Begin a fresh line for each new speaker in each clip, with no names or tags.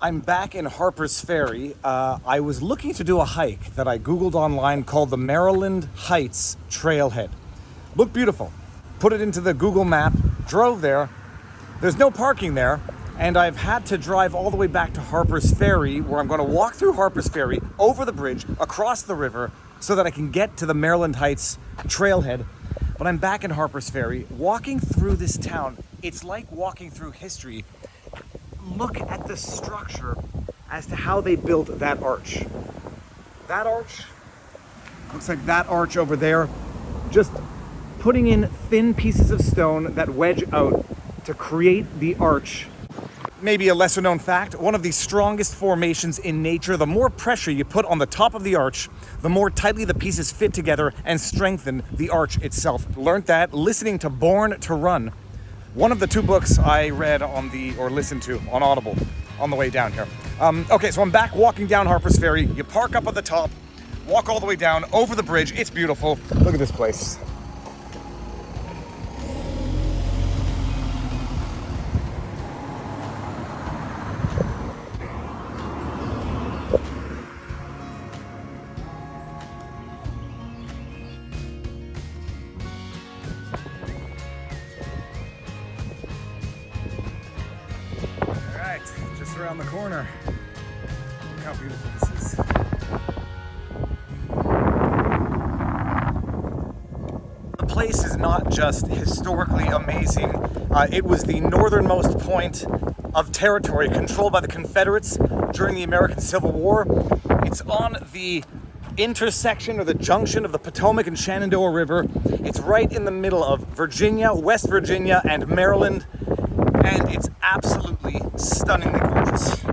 I'm back in Harper's Ferry. I was looking to do a hike that I Googled online called the Maryland Heights Trailhead. Looked beautiful. Put it into the Google map, drove there. There's no parking there, and I've had to drive all the way back to Harper's Ferry, where I'm going to walk through Harper's Ferry, over the bridge, across the river, so that I can get to the Maryland Heights Trailhead. But I'm back in Harper's Ferry, walking through this town. It's like walking through history. Look at the structure as to how they built that arch. That arch looks like that arch over there. Just putting in thin pieces of stone that wedge out to create the arch. Maybe a lesser known fact, one of the strongest formations in nature, the more pressure you put on the top of the arch, the more tightly the pieces fit together and strengthen the arch itself. Learned that listening to Born to Run, one of the two books I read or listened to on Audible on the way down here. Okay, so I'm back walking down Harper's Ferry. You park up at the top, walk all the way down over the bridge. It's beautiful. Look at this place. Just around the corner. Look how beautiful this is. The place is not just historically amazing. It was the northernmost point of territory controlled by the Confederates during the American Civil War. It's on the intersection or the junction of the Potomac and Shenandoah River. It's right in the middle of Virginia, West Virginia, and Maryland. And it's absolutely stunningly gorgeous.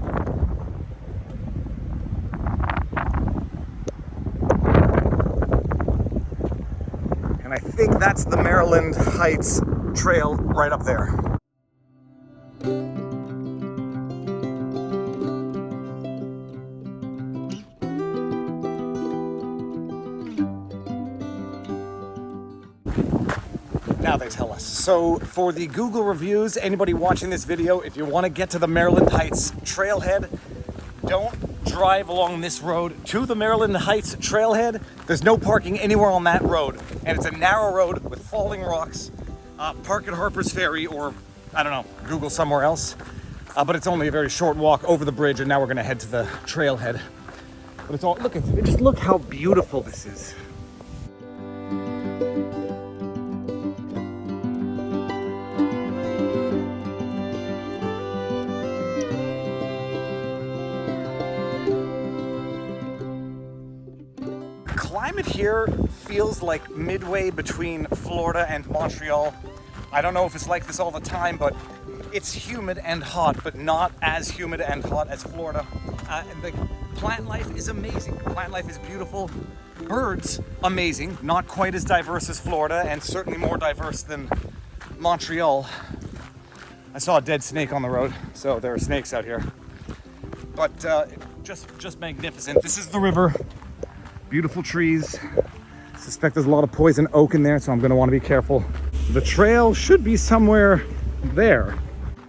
And I think that's the Maryland Heights Trail right up there. Now they tell us. So for the Google reviews, anybody watching this video, if you want to get to the Maryland Heights Trailhead, don't drive along this road to the Maryland Heights Trailhead. There's no parking anywhere on that road, and it's a narrow road with falling rocks. Park at Harper's Ferry, or I don't know, Google somewhere else. But it's only a very short walk over the bridge, and now we're going to head to the trailhead. But it's all, just look how beautiful this is. Climate here feels like midway between Florida and Montreal. I don't know if it's like this all the time, but it's humid and hot, but not as humid and hot as Florida. The plant life is amazing. Plant life is beautiful. Birds, amazing. Not quite as diverse as Florida, and certainly more diverse than Montreal. I saw a dead snake on the road, so there are snakes out here. But just magnificent. This is the river. Beautiful trees. Suspect there's a lot of poison oak in there, so I'm going to want to be careful. The trail should be somewhere there,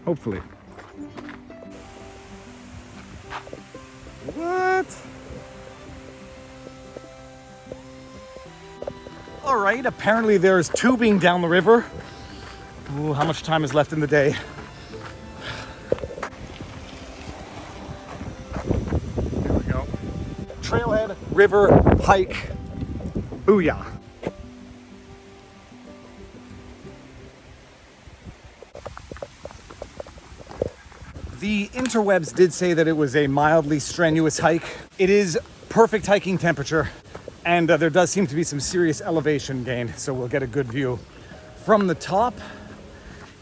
hopefully. What? All right, apparently there's tubing down the river. Ooh, how much time is left in the day? There we go. Trailhead, river, hike, booyah. The interwebs did say that it was a mildly strenuous hike. It is perfect hiking temperature, and there does seem to be some serious elevation gain, so we'll get a good view from the top.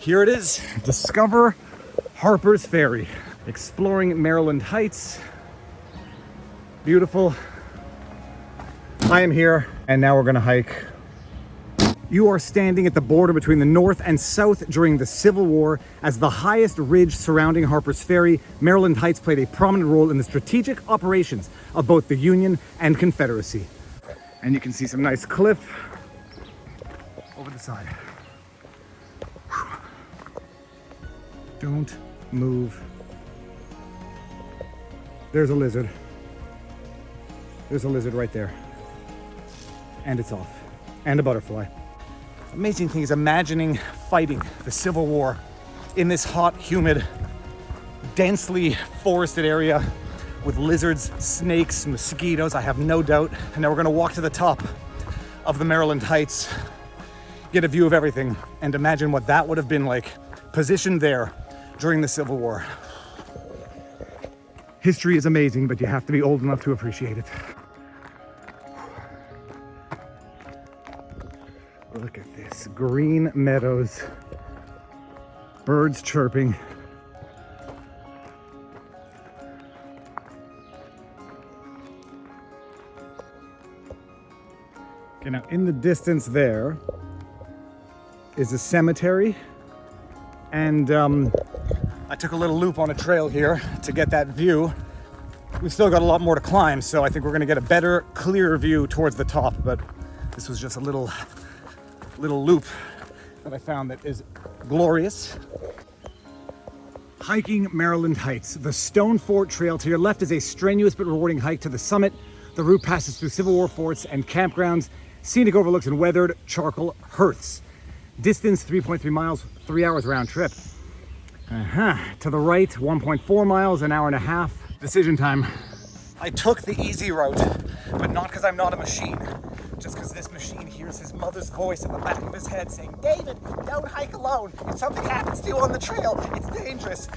Here it is, discover Harper's Ferry, exploring Maryland Heights. Beautiful. I am here, and now we're gonna hike. You are standing at the border between the North and South during the Civil War. As the highest ridge surrounding Harper's Ferry, Maryland Heights played a prominent role in the strategic operations of both the Union and Confederacy. And you can see some nice cliff over the side. Whew. Don't move. There's a lizard. There's a lizard right there. And it's off. And a butterfly. Amazing thing is imagining fighting the Civil War in this hot, humid, densely forested area with lizards, snakes, mosquitoes, I have no doubt. And now we're gonna walk to the top of the Maryland Heights, get a view of everything, and imagine what that would have been like, positioned there during the Civil War. History is amazing, but you have to be old enough to appreciate it. Look at this, green meadows, birds chirping. Okay, now in the distance there is a cemetery, and I took a little loop on a trail here to get that view. We've still got a lot more to climb, so I think we're gonna get a better, clearer view towards the top, but this was just a little loop that I found that is glorious. Hiking Maryland Heights. The Stone Fort Trail to your left is a strenuous but rewarding hike to the summit. The route passes through Civil War forts and campgrounds, scenic overlooks, and weathered charcoal hearths. Distance 3.3 miles, 3 hours round trip. To the right, 1.4 miles, an hour and a half. Decision time. I took the easy route, but not because I'm not a machine. Just because this machine hears his mother's voice in the back of his head saying, "David, don't hike alone. If something happens to you on the trail, it's dangerous."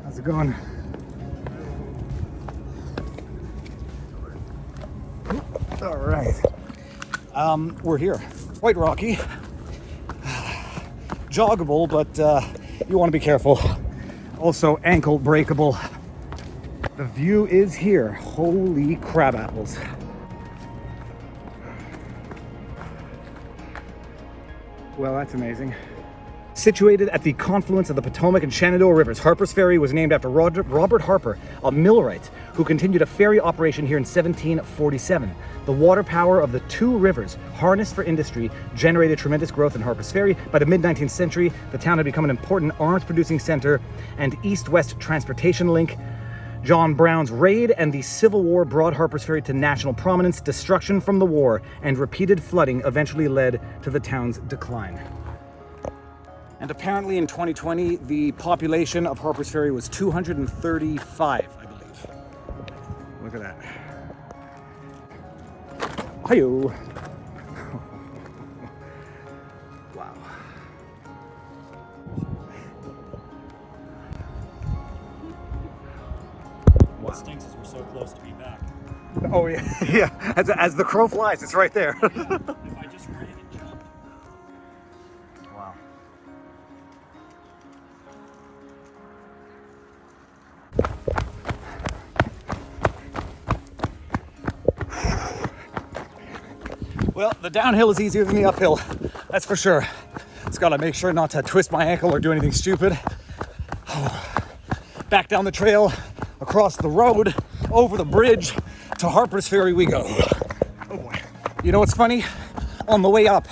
How's it going? All right. We're here. Quite rocky. Joggable, but you want to be careful. Also ankle breakable. The view is here. Holy crab apples. Well, that's amazing. Situated at the confluence of the Potomac and Shenandoah Rivers, Harper's Ferry was named after Robert Harper, a millwright who continued a ferry operation here in 1747. The water power of the two rivers, harnessed for industry, generated tremendous growth in Harper's Ferry. By the mid-19th century, the town had become an important arms-producing center and east-west transportation link. John Brown's raid and the Civil War brought Harper's Ferry to national prominence. Destruction from the war and repeated flooding eventually led to the town's decline. And apparently in 2020, the population of Harper's Ferry was 235, I believe. Look at that. Hi-yo. Wow.
What stinks is we're so close to be back.
Oh yeah, yeah. As the crow flies, it's right there.
If I just ran and jumped.
Wow. Well, the downhill is easier than the uphill, that's for sure. Just gotta make sure not to twist my ankle or do anything stupid. Back down the trail, across the road, over the bridge, to Harper's Ferry we go. Oh boy. You know what's funny? On the way up,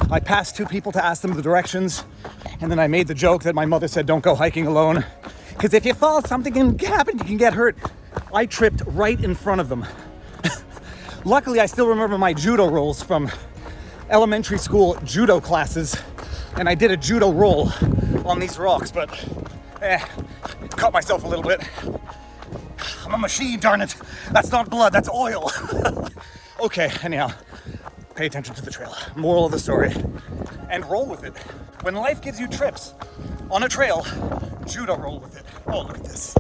I passed two people to ask them the directions, and then I made the joke that my mother said don't go hiking alone, because if you fall, something can happen, you can get hurt. I tripped right in front of them. Luckily, I still remember my judo rolls from elementary school judo classes, and I did a judo roll on these rocks, but caught myself a little bit. I'm a machine, darn it. That's not blood, that's oil. Okay, anyhow, pay attention to the trail. Moral of the story. And roll with it. When life gives you trips on a trail, judo roll with it. Oh, look at this.